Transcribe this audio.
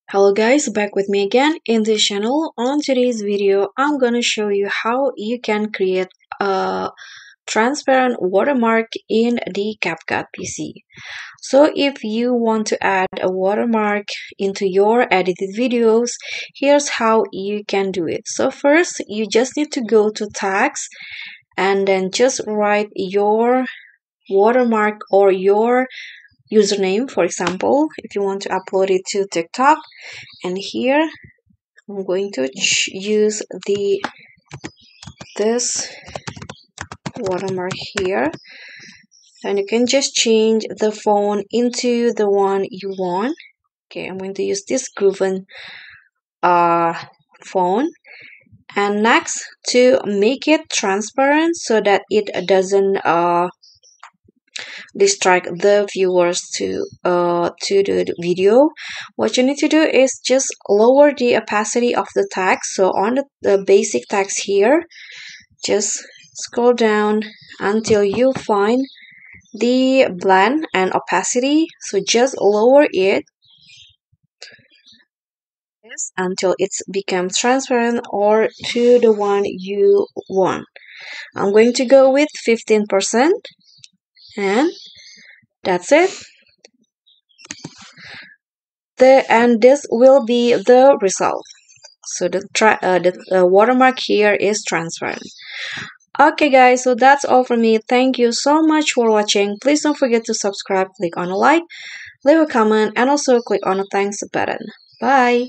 Hello guys, back with me again in this channel. On today's video, I'm gonna show you how you can create a transparent watermark in the CapCut PC. So if you want to add a watermark into your edited videos, here's how you can do it. So first, you just need to go to tags and then just write your watermark or your username. For example, if you want to upload it to TikTok, and here I'm going to use this watermark here, and you can just change the font into the one you want. Okay, I'm going to use this Grooven font. And next, to make it transparent so that it doesn't distract the viewers to the video, what you need to do is just lower the opacity of the text. So on the basic text here, just scroll down until you find the blend and opacity. So just lower it until it's becomes transparent or to the one you want. I'm going to go with 15%, and that's it. And this will be the result. So the watermark here is transparent. Okay guys, so that's all from me. Thank you so much for watching. Please don't forget to subscribe, click on a like, leave a comment, and also click on the thanks button. Bye.